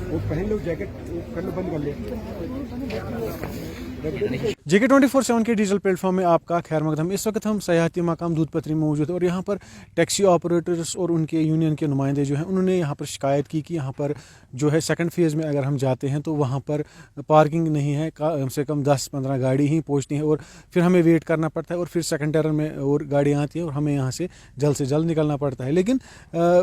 वो पहन लो जैकेट, कर लो, बंद कर ले। JK 24/7 के डीजल प्लेटफॉर्म में आपका खैर मकदम। इस वक्त हम सयाहती मकाम दूध पथरी में मौजूद है और यहाँ पर टैक्सी ऑपरेटर्स और उनके यूनियन के नुमाइंदे जो हैं उन्होंने यहाँ पर शिकायत की कि यहाँ पर जो है सेकंड फेज़ में अगर हम जाते हैं तो वहाँ पर पार्किंग नहीं है, कम से कम 10-15 गाड़ी ही पहुँचती है और फिर हमें वेट करना पड़ता है और फिर सेकंड टर्न में और गाड़ियाँ आती हैं और हमें यहाँ से जल्द निकलना पड़ता है। लेकिन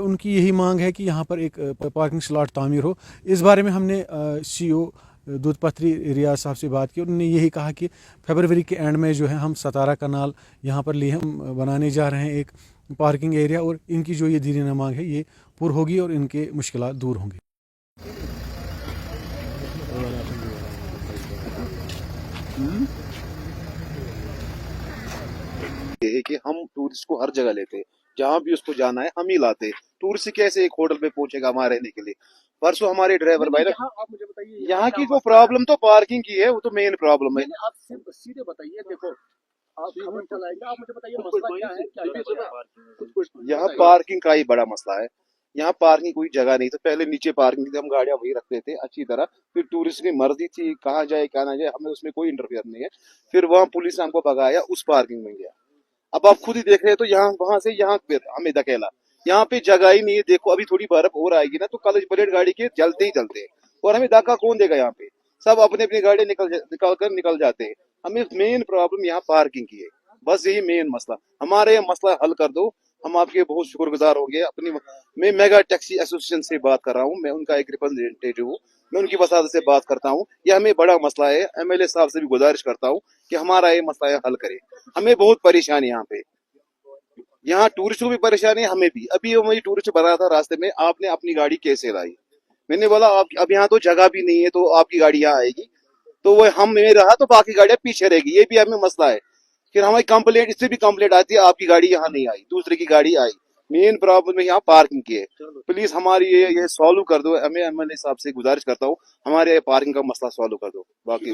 उनकी यही मांग है कि यहाँ पर एक पार्किंग स्लॉट तामीर हो। इस बारे में हमने CO दूध पथरी रियाज साहब से बात की और उन्होंने यही कहा कि फरवरी के एंड में जो है हम 17 कनाल यहाँ पर लिए हम बनाने जा रहे हैं एक पार्किंग एरिया और इनकी जो ये दीवाना मांग है ये पूरी होगी और इनके मुश्किलात दूर होंगी। ये है कि हम टूरिस्ट को हर जगह लेते हैं, जहाँ भी उसको जाना है हम ही लाते हैं। टूरिस्ट कैसे एक होटल पे पहुंचेगा हमारे रहने के लिए? परसों हमारे ड्राइवर भाई यहाँ आप मुझे बताइए, यहाँ की क्या जो प्रॉब्लम तो पार्किंग की है, वो तो मेन प्रॉब्लम है। आप सीधे बताइए। देखो, आप हम चलाएंगे, आप मुझे बताइए मसला क्या है, कुछ यहाँ पार्किंग का ही बड़ा मसला है। यहाँ पार्किंग कोई जगह नहीं, तो पहले नीचे पार्किंग थी, हम गाड़ियां वही रखते थे अच्छी तरह। फिर टूरिस्ट की मर्जी थी कहाँ जाए कहाँ ना जाए, हमें उसमें कोई इंटरफेयर नहीं है। फिर वहाँ पुलिस ने हमको भगाया, उस पार्किंग में गया। अब आप खुद ही देख रहे हैं, तो यहाँ वहां से यहाँ पे हमें धकेला। यहाँ पे जगह ही नहीं है। देखो अभी थोड़ी बर्फ और आएगी ना, तो कॉलेज प्लेट गाड़ी के जलते ही जलते हैं और हमें धक्का कौन देगा? यहाँ पे सब अपने अपनी गाड़ी निकल जाते हैं। हमें मेन प्रॉब्लम यहाँ पार्किंग की है, बस यही मेन मसला। हमारे मसला हल कर दो, हम आपके बहुत शुक्रगुजार होंगे। मैं मेगा टैक्सी एसोसिएशन से बात कर रहा हूँ, मैं उनका एक रिप्रेजेंटेटिव हूँ, मैं उनकी वसादत से बात करता हूँ। ये हमें बड़ा मसला है। MLA साहब से भी गुजारिश करता हूँ कि हमारा ये मसला हल करे। हमें बहुत परेशानी यहाँ पे, यहाँ टूरिस्ट को भी परेशानी है, हमें भी। अभी वही टूरिस्ट बना था रास्ते में, आपने अपनी गाड़ी कैसे लाई? मैंने बोला आप अब यहाँ तो जगह भी नहीं है, तो आपकी गाड़ी यहाँ आएगी, तो वो हम में रहा तो बाकी गाड़ियां पीछे रहेगी। ये भी हमें मसला है। फिर हमारी कंप्लेंट, इससे भी कंप्लेंट आती है आपकी गाड़ी यहाँ नहीं आई, दूसरे की गाड़ी आई। मेन प्रॉब्लम है यहाँ पार्किंग की है। प्लीज हमारी ये सॉल्व कर दो। हमें MLA साहब से गुजारिश करता हूँ, हमारे पार्किंग का मसला सॉल्व कर दो। बाकी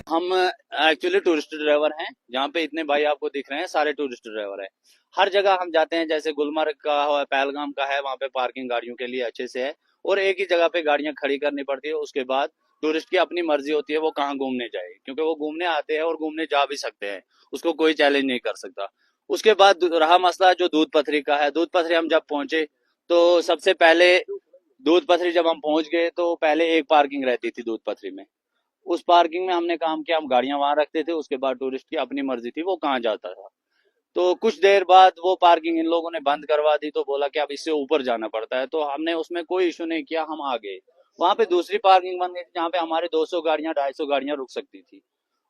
हम एक्चुअली टूरिस्ट ड्राइवर हैं। जहाँ पे इतने भाई आपको दिख रहे हैं सारे टूरिस्ट ड्राइवर हैं। हर जगह हम जाते हैं, जैसे गुलमर्ग का है, पहलगाम का है, वहाँ पे पार्किंग गाड़ियों के लिए अच्छे से है और एक ही जगह पे गाड़ियां खड़ी करनी पड़ती है। उसके बाद टूरिस्ट की अपनी मर्जी होती है वो कहाँ घूमने जाए, क्योंकि वो घूमने आते हैं और घूमने जा भी सकते हैं, उसको कोई चैलेंज नहीं कर सकता। उसके बाद रहा मसला जो दूध पथरी का है। दूध पथरी हम जब पहुंचे तो सबसे पहले दूध पथरी जब हम पहुंच गए तो पहले एक पार्किंग रहती थी दूध पथरी में। उस पार्किंग में हमने काम किया, हम गाड़ियां वहां रखते थे। उसके बाद टूरिस्ट की अपनी मर्जी थी वो कहाँ जाता था। तो कुछ देर बाद वो पार्किंग इन लोगों ने बंद करवा दी, तो बोला कि अब इससे ऊपर जाना पड़ता है। तो हमने उसमें कोई इशू नहीं किया, हम आ गए। वहां पे दूसरी पार्किंग बन गई थी जहाँ पे हमारे 200 गाड़ियां 250 गाड़ियां रुक सकती थी।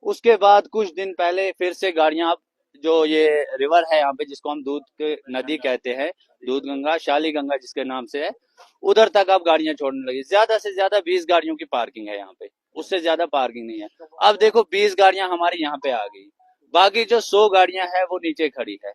उसके बाद कुछ दिन पहले फिर से गाड़ियां, अब जो ये रिवर है यहाँ पे जिसको हम दूध के नदी कहते हैं, दूध गंगा, शाली गंगा जिसके नाम से है, उधर तक अब गाड़ियां छोड़ने लगी। ज्यादा से ज्यादा 20 गाड़ियों की पार्किंग है यहाँ पे, उससे ज्यादा पार्किंग नहीं है। अब देखो 20 गाड़ियां हमारी यहाँ पे आ गई, बाकी जो 100 गाड़ियां हैं वो नीचे खड़ी है।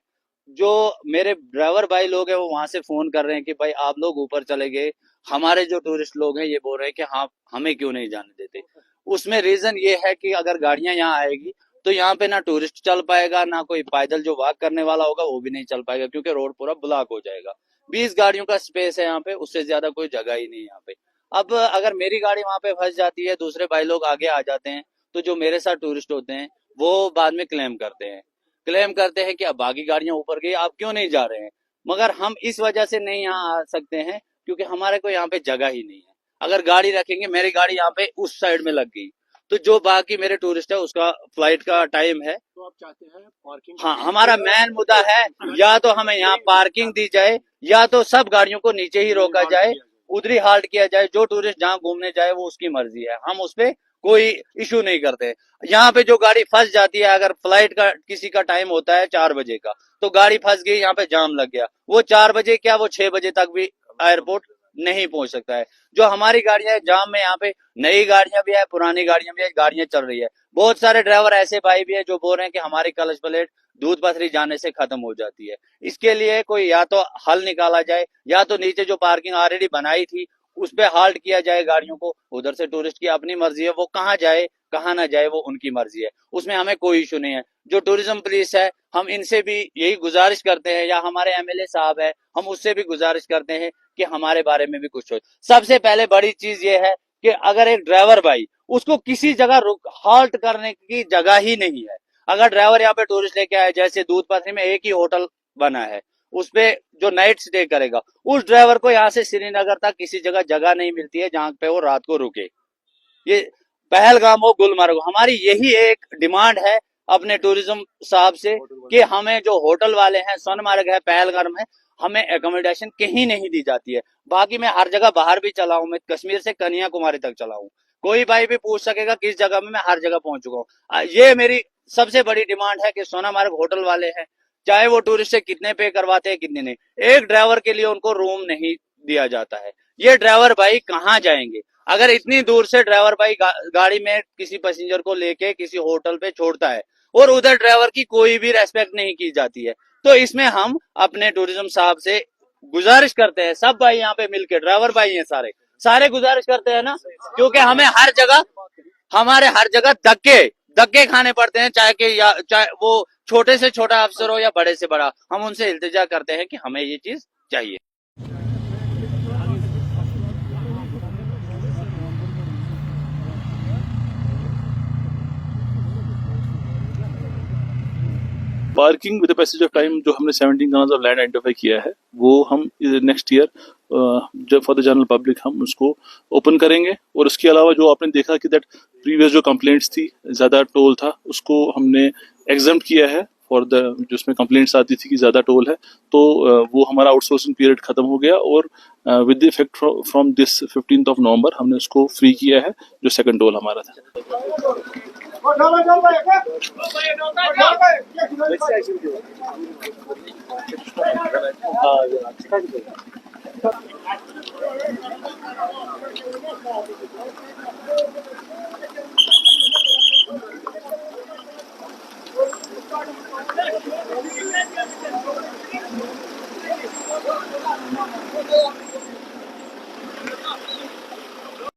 जो मेरे ड्राइवर भाई लोग हैं वो वहां से फोन कर रहे हैं कि भाई आप लोग ऊपर चले गए, हमारे जो टूरिस्ट लोग हैं ये बोल रहे हैं कि हाँ हमें क्यों नहीं जाने देते। उसमें रीजन ये है कि अगर गाड़ियां यहाँ आएगी तो यहाँ पे ना टूरिस्ट चल पाएगा, ना कोई पैदल जो वॉक करने वाला होगा वो भी नहीं चल पाएगा, क्योंकि रोड पूरा ब्लॉक हो जाएगा। 20 गाड़ियों का स्पेस है यहाँ पे, उससे ज्यादा कोई जगह ही नहीं है यहाँ पे। अब अगर मेरी गाड़ी वहां पे फंस जाती है, दूसरे भाई लोग आगे आ जाते हैं, तो जो मेरे साथ टूरिस्ट होते हैं वो बाद में क्लेम करते हैं कि अब बाकी गाड़ियां ऊपर गई, आप क्यों नहीं जा रहे हैं। मगर हम इस वजह से नहीं यहाँ आ सकते हैं क्योंकि हमारे को यहाँ पे जगह ही नहीं है। अगर गाड़ी रखेंगे, मेरी गाड़ी यहाँ पे उस साइड में लग गई, तो जो बाकी मेरे टूरिस्ट है उसका फ्लाइट का टाइम है। तो आप चाहते हैं पार्किंग? हाँ, हमारा मेन मुद्दा है या तो हमें यहाँ पार्किंग दी जाए या तो सब गाड़ियों को नीचे ही रोका जाए, उधर ही हाल्ट किया जाए। जो टूरिस्ट जहाँ घूमने जाए वो उसकी मर्जी है, हम उस पर कोई इशू नहीं करते। यहाँ पे जो गाड़ी फंस जाती है, अगर फ्लाइट का किसी का टाइम होता है 4 बजे का, तो गाड़ी फंस गई, यहाँ पे जाम लग गया, वो 4 बजे क्या वो 6 बजे तक भी एयरपोर्ट नहीं पहुंच सकता है। जो हमारी गाड़ियां है जाम में, यहाँ पे नई गाड़ियां भी है, पुरानी गाड़ियां भी है, गाड़ियां चल रही है। बहुत सारे ड्राइवर ऐसे भाई भी है जो बोल रहे हैं कि हमारी कलच प्लेट दूध पथरी जाने से खत्म हो जाती है। इसके लिए कोई या तो हल निकाला जाए, या तो नीचे जो पार्किंग ऑलरेडी बनाई थी उस पे हाल्ट किया जाए गाड़ियों को। उधर से टूरिस्ट की अपनी मर्जी है, वो कहाँ जाए कहाँ ना जाए वो उनकी मर्जी है, उसमें हमें कोई इशू नहीं है। जो टूरिज्म पुलिस है, हम इनसे भी यही गुजारिश करते हैं, या हमारे एमएलए साहब है, हम उससे भी गुजारिश करते हैं कि हमारे बारे में भी कुछ हो। सबसे पहले बड़ी चीज ये है कि अगर एक ड्राइवर भाई, उसको किसी जगह रुक हाल्ट करने की जगह ही नहीं है। अगर ड्राइवर यहाँ पे टूरिस्ट लेके आए, जैसे दूध पथरी में एक ही होटल बना है, उस पे जो नाइट स्टे करेगा, उस ड्राइवर को यहाँ से श्रीनगर तक किसी जगह नहीं मिलती है जहां पे वो रात को रुके। ये पहलगाम हो, गुलमर्ग हो, हमारी यही एक डिमांड है अपने टूरिज्म साहब से कि हमें जो होटल वाले हैं, सोनमर्ग है, पहलगाम है, हमें एकोमोडेशन कहीं नहीं दी जाती है। बाकी मैं हर जगह बाहर भी चला हूं, मैं कश्मीर से कन्याकुमारी तक चला हूं, कोई भाई भी पूछ सकेगा किस जगह में, मैं हर जगह पहुंच चुका हूँ। ये मेरी सबसे बड़ी डिमांड है कि सोनामर्ग होटल वाले हैं, चाहे वो टूरिस्ट से कितने पे करवाते हैं कितने नहीं, एक ड्राइवर के लिए उनको रूम नहीं दिया जाता है। ये ड्राइवर भाई कहाँ जाएंगे? अगर इतनी दूर से ड्राइवर भाई गाड़ी में किसी पैसेंजर को लेके किसी होटल पे छोड़ता है और उधर ड्राइवर की कोई भी रेस्पेक्ट नहीं की जाती है, तो इसमें हम अपने टूरिज्म साहब से गुजारिश करते हैं, सब भाई यहाँ पे मिलके, ड्राइवर भाई हैं सारे सारे गुजारिश करते हैं ना, क्योंकि हमें हर जगह, हमारे हर जगह धक्के खाने पड़ते हैं, चाहे वो छोटे से छोटा अफसर हो या बड़े से बड़ा, हम उनसे इल्तिजा करते हैं कि हमें ये चीज चाहिए। Parking with passage of time जो हमने 17 कनाल्स ऑफ लैंड आइडेंटिफाई किया है, वो हम नेक्स्ट ईयर जब फॉर द जनरल पब्लिक हम उसको ओपन करेंगे। और उसके अलावा जो आपने देखा कि दैट प्रीवियस जो कंप्लेंट्स थी, ज़्यादा टोल था, उसको हमने एग्जम्प्ट किया है फॉर द, जो उसमें कंप्लेंट्स आती थी कि ज़्यादा टोल है, तो वो हमारा आउटसोर्सिंग पीरियड खत्म हो गया और with the effect from this 15 नवंबर हमने उसको फ्री किया है, जो सेकंड टोल हमारा था।